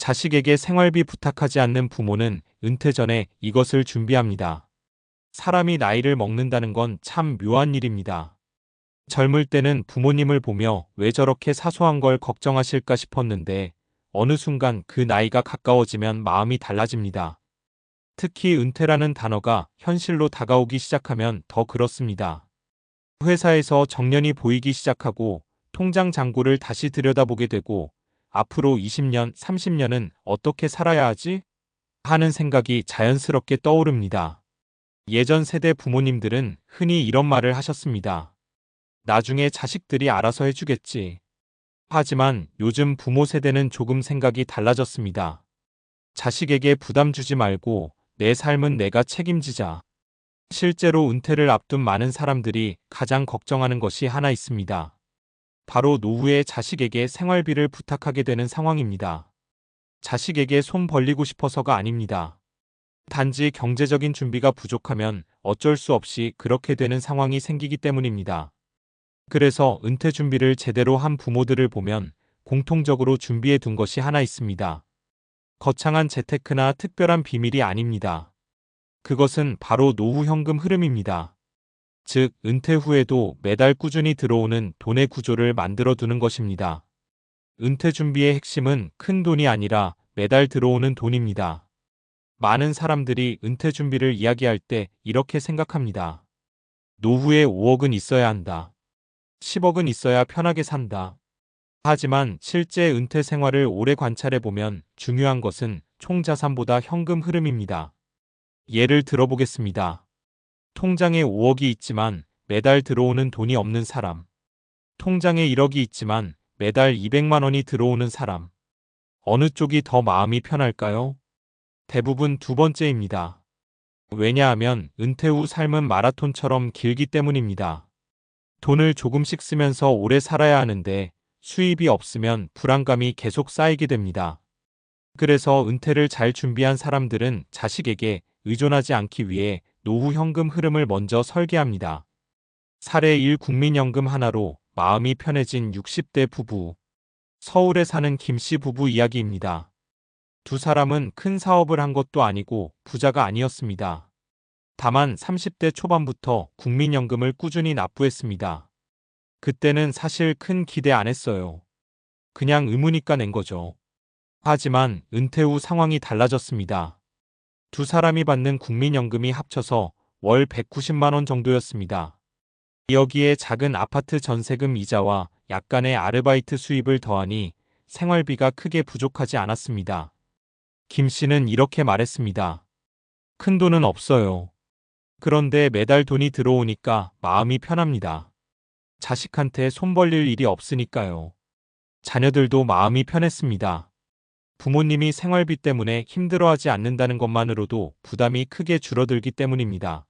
자식에게 생활비 부탁하지 않는 부모는 은퇴 전에 이것을 준비합니다. 사람이 나이를 먹는다는 건 참 묘한 일입니다. 젊을 때는 부모님을 보며 왜 저렇게 사소한 걸 걱정하실까 싶었는데 어느 순간 그 나이가 가까워지면 마음이 달라집니다. 특히 은퇴라는 단어가 현실로 다가오기 시작하면 더 그렇습니다. 회사에서 정년이 보이기 시작하고 통장 잔고를 다시 들여다보게 되고 앞으로 20년, 30년은 어떻게 살아야 하지? 하는 생각이 자연스럽게 떠오릅니다. 예전 세대 부모님들은 흔히 이런 말을 하셨습니다. 나중에 자식들이 알아서 해주겠지. 하지만 요즘 부모 세대는 조금 생각이 달라졌습니다. 자식에게 부담 주지 말고 내 삶은 내가 책임지자. 실제로 은퇴를 앞둔 많은 사람들이 가장 걱정하는 것이 하나 있습니다. 바로 노후에 자식에게 생활비를 부탁하게 되는 상황입니다. 자식에게 손 벌리고 싶어서가 아닙니다. 단지 경제적인 준비가 부족하면 어쩔 수 없이 그렇게 되는 상황이 생기기 때문입니다. 그래서 은퇴 준비를 제대로 한 부모들을 보면 공통적으로 준비해 둔 것이 하나 있습니다. 거창한 재테크나 특별한 비밀이 아닙니다. 그것은 바로 노후 현금 흐름입니다. 즉, 은퇴 후에도 매달 꾸준히 들어오는 돈의 구조를 만들어 두는 것입니다. 은퇴 준비의 핵심은 큰 돈이 아니라 매달 들어오는 돈입니다. 많은 사람들이 은퇴 준비를 이야기할 때 이렇게 생각합니다. 노후에 5억은 있어야 한다. 10억은 있어야 편하게 산다. 하지만 실제 은퇴 생활을 오래 관찰해 보면 중요한 것은 총 자산보다 현금 흐름입니다. 예를 들어보겠습니다. 통장에 5억이 있지만 매달 들어오는 돈이 없는 사람. 통장에 1억이 있지만 매달 200만 원이 들어오는 사람. 어느 쪽이 더 마음이 편할까요? 대부분 두 번째입니다. 왜냐하면 은퇴 후 삶은 마라톤처럼 길기 때문입니다. 돈을 조금씩 쓰면서 오래 살아야 하는데 수입이 없으면 불안감이 계속 쌓이게 됩니다. 그래서 은퇴를 잘 준비한 사람들은 자식에게 의존하지 않기 위해 노후 현금 흐름을 먼저 설계합니다. 사례 1 국민연금 하나로 마음이 편해진 60대 부부. 서울에 사는 김씨 부부 이야기입니다. 두 사람은 큰 사업을 한 것도 아니고 부자가 아니었습니다. 다만 30대 초반부터 국민연금을 꾸준히 납부했습니다. 그때는 사실 큰 기대 안 했어요. 그냥 의무니까 낸 거죠. 하지만 은퇴 후 상황이 달라졌습니다. 두 사람이 받는 국민연금이 합쳐서 월 190만 원 정도였습니다. 여기에 작은 아파트 전세금 이자와 약간의 아르바이트 수입을 더하니 생활비가 크게 부족하지 않았습니다. 김 씨는 이렇게 말했습니다. 큰 돈은 없어요. 그런데 매달 돈이 들어오니까 마음이 편합니다. 자식한테 손 벌릴 일이 없으니까요. 자녀들도 마음이 편했습니다. 부모님이 생활비 때문에 힘들어하지 않는다는 것만으로도 부담이 크게 줄어들기 때문입니다.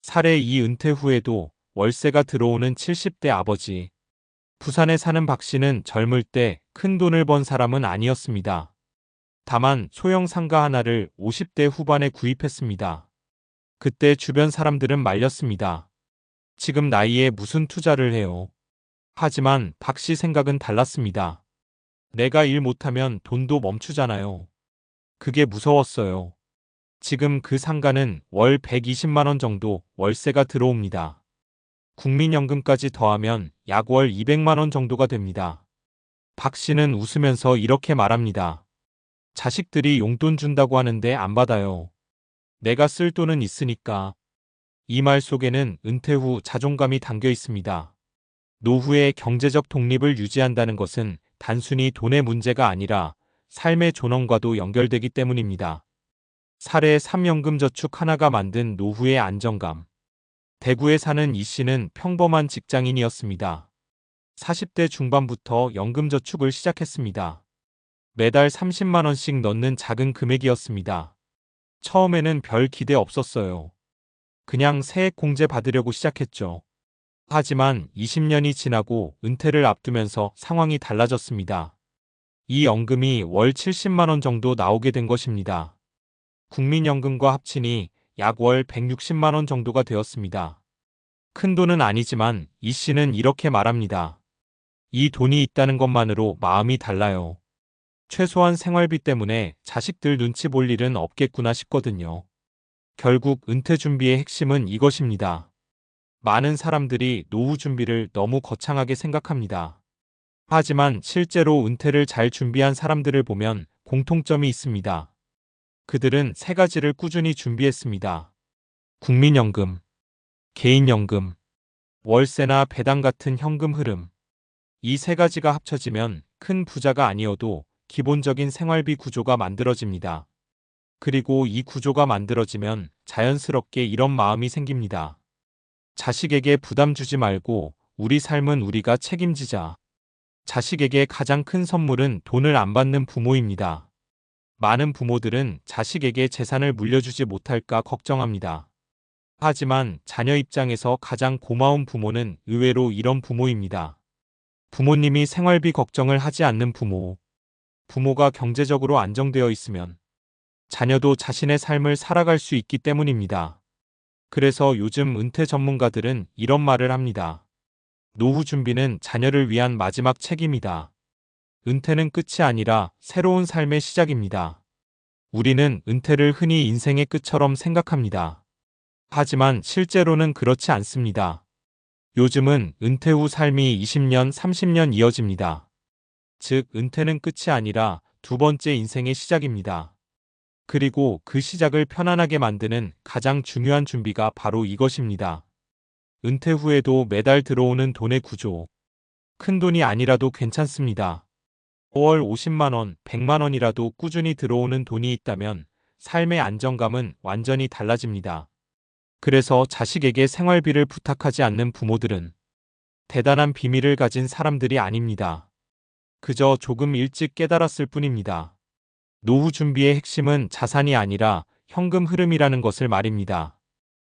사례 2 은퇴 후에도 월세가 들어오는 70대 아버지. 부산에 사는 박 씨는 젊을 때 큰 돈을 번 사람은 아니었습니다. 다만 소형 상가 하나를 50대 후반에 구입했습니다. 그때 주변 사람들은 말렸습니다. 지금 나이에 무슨 투자를 해요. 하지만 박 씨 생각은 달랐습니다. 내가 일 못하면 돈도 멈추잖아요. 그게 무서웠어요. 지금 그 상가는 월 120만 원 정도 월세가 들어옵니다. 국민연금까지 더하면 약 월 200만 원 정도가 됩니다. 박 씨는 웃으면서 이렇게 말합니다. 자식들이 용돈 준다고 하는데 안 받아요. 내가 쓸 돈은 있으니까. 이 말 속에는 은퇴 후 자존감이 담겨 있습니다. 노후에 경제적 독립을 유지한다는 것은 단순히 돈의 문제가 아니라 삶의 존엄과도 연결되기 때문입니다. 사례 3 연금저축 하나가 만든 노후의 안정감. 대구에 사는 이 씨는 평범한 직장인이었습니다. 40대 중반부터 연금저축을 시작했습니다. 매달 30만 원씩 넣는 작은 금액이었습니다. 처음에는 별 기대 없었어요. 그냥 세액공제 받으려고 시작했죠. 하지만 20년이 지나고 은퇴를 앞두면서 상황이 달라졌습니다. 이 연금이 월 70만 원 정도 나오게 된 것입니다. 국민연금과 합치니 약 월 160만 원 정도가 되었습니다. 큰 돈은 아니지만 이 씨는 이렇게 말합니다. 이 돈이 있다는 것만으로 마음이 달라요. 최소한 생활비 때문에 자식들 눈치 볼 일은 없겠구나 싶거든요. 결국 은퇴 준비의 핵심은 이것입니다. 많은 사람들이 노후 준비를 너무 거창하게 생각합니다. 하지만 실제로 은퇴를 잘 준비한 사람들을 보면 공통점이 있습니다. 그들은 세 가지를 꾸준히 준비했습니다. 국민연금, 개인연금, 월세나 배당 같은 현금 흐름. 이 세 가지가 합쳐지면 큰 부자가 아니어도 기본적인 생활비 구조가 만들어집니다. 그리고 이 구조가 만들어지면 자연스럽게 이런 마음이 생깁니다. 자식에게 부담 주지 말고 우리 삶은 우리가 책임지자. 자식에게 가장 큰 선물은 돈을 안 받는 부모입니다. 많은 부모들은 자식에게 재산을 물려주지 못할까 걱정합니다. 하지만 자녀 입장에서 가장 고마운 부모는 의외로 이런 부모입니다. 부모님이 생활비 걱정을 하지 않는 부모. 부모가 경제적으로 안정되어 있으면 자녀도 자신의 삶을 살아갈 수 있기 때문입니다. 그래서 요즘 은퇴 전문가들은 이런 말을 합니다. 노후 준비는 자녀를 위한 마지막 책임이다. 은퇴는 끝이 아니라 새로운 삶의 시작입니다. 우리는 은퇴를 흔히 인생의 끝처럼 생각합니다. 하지만 실제로는 그렇지 않습니다. 요즘은 은퇴 후 삶이 20년, 30년 이어집니다. 즉, 은퇴는 끝이 아니라 두 번째 인생의 시작입니다. 그리고 그 시작을 편안하게 만드는 가장 중요한 준비가 바로 이것입니다. 은퇴 후에도 매달 들어오는 돈의 구조. 큰 돈이 아니라도 괜찮습니다. 월 50만 원, 100만 원이라도 꾸준히 들어오는 돈이 있다면 삶의 안정감은 완전히 달라집니다. 그래서 자식에게 생활비를 부탁하지 않는 부모들은 대단한 비밀을 가진 사람들이 아닙니다. 그저 조금 일찍 깨달았을 뿐입니다. 노후 준비의 핵심은 자산이 아니라 현금 흐름이라는 것을 말입니다.